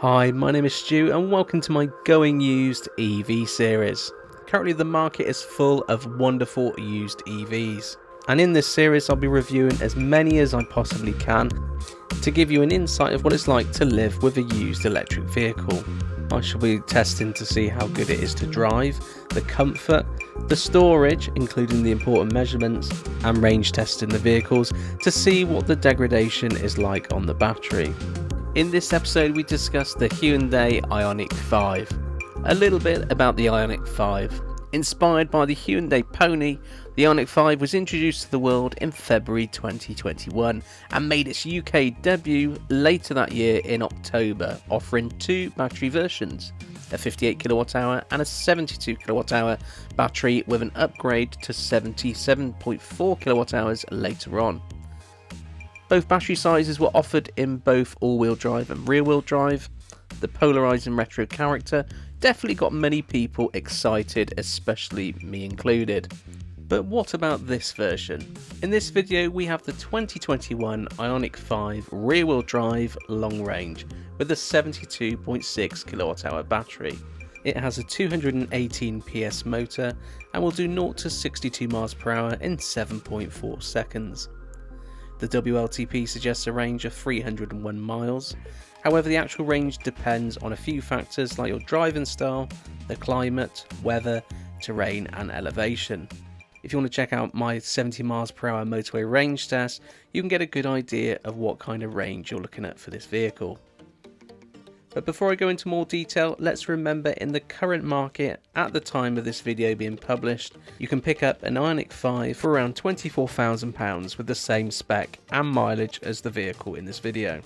Hi, my name is Stu and welcome to my Going Used EV series. Currently the market is full of wonderful used EVs, and in this series I'll be reviewing as many as I possibly can to give you an insight of what it's like to live with a used electric vehicle. I shall be testing to see how good it is to drive, the comfort, the storage including the important measurements, and range testing the vehicles to see what the degradation is like on the battery. In this episode we discuss the Hyundai IONIQ5, a little bit about the IONIQ5. Inspired by the Hyundai Pony, the IONIQ5 was introduced to the world in February 2021 and made its UK debut later that year in October, offering two battery versions, a 58 kWh and a 72 kWh battery with an upgrade to 77.4 kWh later on. Both battery sizes were offered in both all-wheel drive and rear-wheel drive. The polarising retro character definitely got many people excited, especially me included. But what about this version? In this video we have the 2021 IONIQ5 rear-wheel drive long range with a 72.6 kWh battery. It has a 218 PS motor and will do 0 to 62 miles per hour in 7.4 seconds. The WLTP suggests a range of 301 miles, however the actual range depends on a few factors like your driving style, the climate, weather, terrain and elevation. If you want to check out my 70 miles per hour motorway range test, you can get a good idea of what kind of range you're looking at for this vehicle. But before I go into more detail, let's remember in the current market, at the time of this video being published, you can pick up an IONIQ5 for around £24,000 with the same spec and mileage as the vehicle in this video.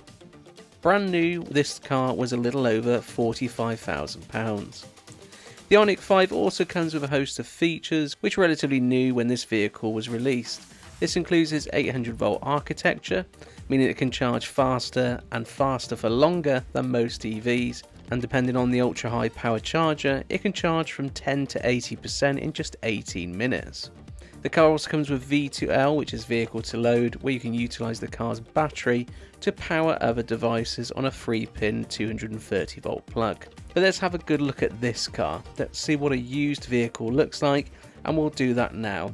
Brand new, this car was a little over £45,000. The IONIQ5 also comes with a host of features which were relatively new when this vehicle was released. This includes its 800 volt architecture, meaning it can charge faster and faster for longer than most EVs, and depending on the ultra high power charger, it can charge from 10 to 80% in just 18 minutes. The car also comes with V2L, which is vehicle to load, where you can utilise the car's battery to power other devices on a 3-pin 230 volt plug. But let's have a good look at this car. Let's see what a used vehicle looks like, and we'll do that now.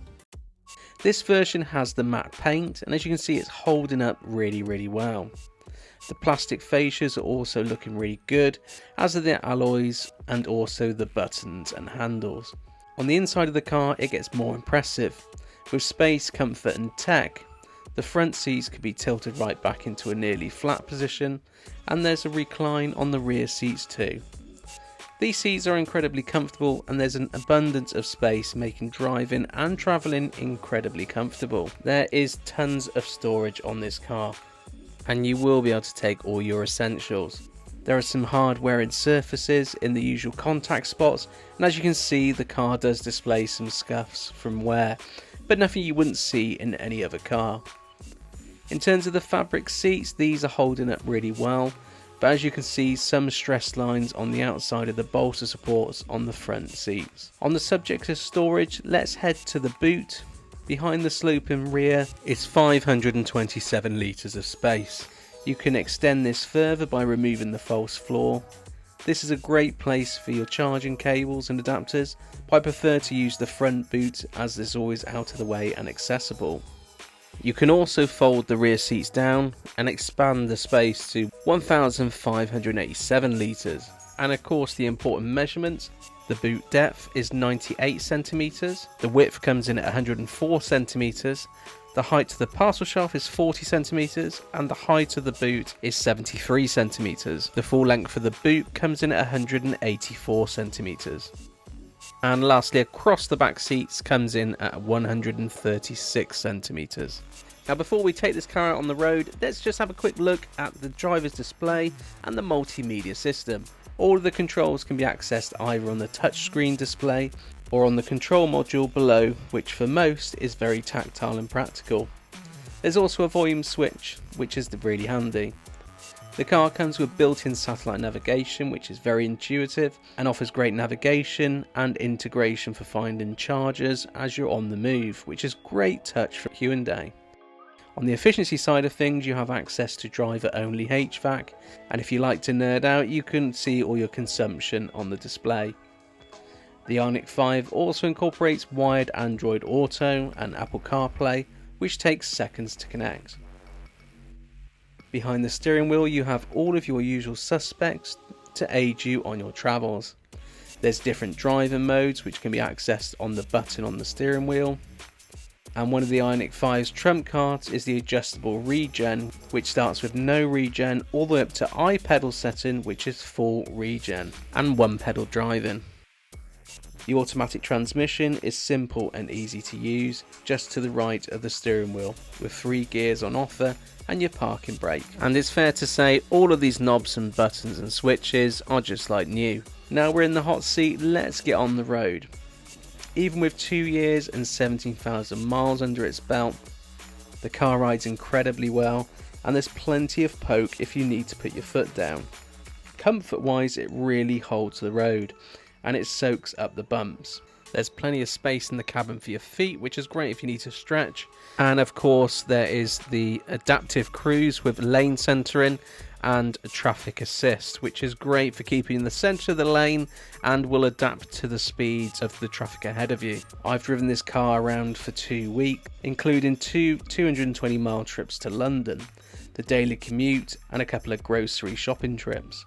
This version has the matte paint, and as you can see it's holding up really well. The plastic fascias are also looking really good, as are the alloys and also the buttons and handles. On the inside of the car it gets more impressive, with space, comfort and tech. The front seats can be tilted right back into a nearly flat position, and there's a recline on the rear seats too. These seats are incredibly comfortable and there's an abundance of space, making driving and travelling incredibly comfortable. There is tons of storage on this car and you will be able to take all your essentials. There are some hard wearing surfaces in the usual contact spots, and as you can see the car does display some scuffs from wear, but nothing you wouldn't see in any other car. In terms of the fabric seats, these are holding up really well. But as you can see, some stress lines on the outside of the bolster supports on the front seats. On the subject of storage, let's head to the boot. Behind the sloping rear is 527 litres of space. You can extend this further by removing the false floor. This is a great place for your charging cables and adapters, but I prefer to use the front boot as it's always out of the way and accessible. You can also fold the rear seats down and expand the space to 1,587 litres. And of course the important measurements, the boot depth is 98 centimetres, the width comes in at 104 centimetres, the height of the parcel shelf is 40 centimetres and the height of the boot is 73 centimetres. The full length for the boot comes in at 184 centimetres. And lastly, across the back seats comes in at 136 centimetres. Now before we take this car out on the road, let's just have a quick look at the driver's display and the multimedia system. All of the controls can be accessed either on the touchscreen display or on the control module below, which for most is very tactile and practical. There's also a volume switch, which is really handy. The car comes with built-in satellite navigation, which is very intuitive and offers great navigation and integration for finding chargers as you're on the move, which is great touch for Hyundai. On the efficiency side of things, you have access to driver only HVAC, and if you like to nerd out, you can see all your consumption on the display. The IONIQ5 also incorporates wired Android Auto and Apple CarPlay, which takes seconds to connect. Behind the steering wheel you have all of your usual suspects to aid you on your travels. There's different driving modes which can be accessed on the button on the steering wheel. And one of the IONIQ5's trump cards is the adjustable regen, which starts with no regen all the way up to I-pedal setting, which is full regen, and one pedal driving. The automatic transmission is simple and easy to use, just to the right of the steering wheel, with 3 gears on offer and your parking brake. And it's fair to say all of these knobs and buttons and switches are just like new. Now we're in the hot seat, let's get on the road. Even with 2 years and 17,000 miles under its belt, the car rides incredibly well, and there's plenty of poke if you need to put your foot down. Comfort wise, it really holds the road, and it soaks up the bumps. There's plenty of space in the cabin for your feet, which is great if you need to stretch. And of course there is the adaptive cruise with lane centering and traffic assist, which is great for keeping in the centre of the lane and will adapt to the speeds of the traffic ahead of you. I've driven this car around for 2 weeks, including 2 220-mile trips to London, the daily commute and a couple of grocery shopping trips.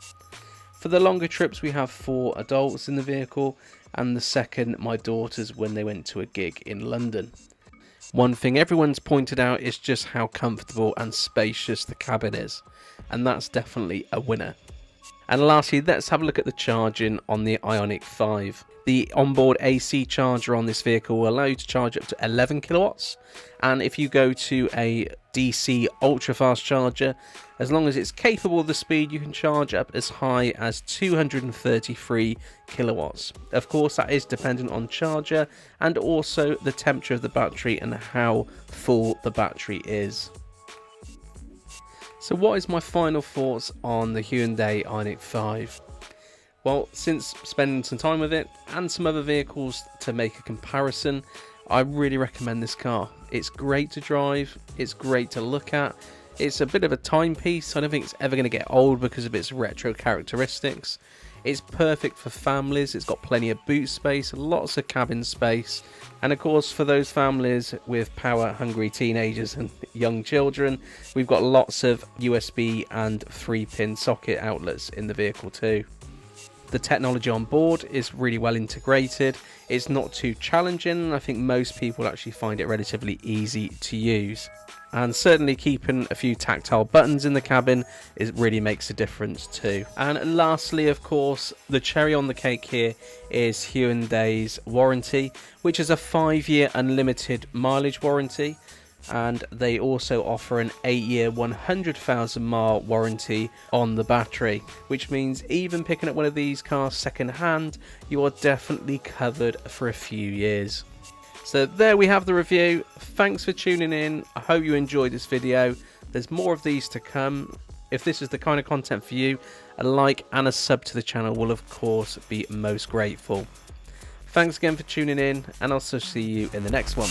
For the longer trips we have 4 adults in the vehicle, and the second my daughters when they went to a gig in London. One thing everyone's pointed out is just how comfortable and spacious the cabin is, and that's definitely a winner. And lastly, let's have a look at the charging on the IONIQ5. The onboard AC charger on this vehicle will allow you to charge up to 11 kilowatts, and if you go to a DC ultra fast charger, as long as it's capable of the speed, you can charge up as high as 233 kilowatts. Of course, that is dependent on charger and also the temperature of the battery and how full the battery is. So what is my final thoughts on the Hyundai IONIQ5? Well, since spending some time with it and some other vehicles to make a comparison, I really recommend this car. It's great to drive, it's great to look at, it's a bit of a timepiece. I don't think it's ever going to get old because of its retro characteristics. It's perfect for families, it's got plenty of boot space, lots of cabin space, and of course for those families with power hungry teenagers and young children, we've got lots of USB and 3-pin socket outlets in the vehicle too. The technology on board is really well integrated, it's not too challenging, I think most people actually find it relatively easy to use. And certainly keeping a few tactile buttons in the cabin really makes a difference too. And lastly, of course, the cherry on the cake here is Hyundai's warranty, which is a 5-year unlimited mileage warranty. And they also offer an 8-year 100,000 mile warranty on the battery, which means even picking up one of these cars second hand, you are definitely covered for a few years. So there we have the review. Thanks for tuning in. I hope you enjoyed this video. There's more of these to come. If this is the kind of content for you, a like and a sub to the channel will of course be most grateful. Thanks again for tuning in, and I'll see you in the next one.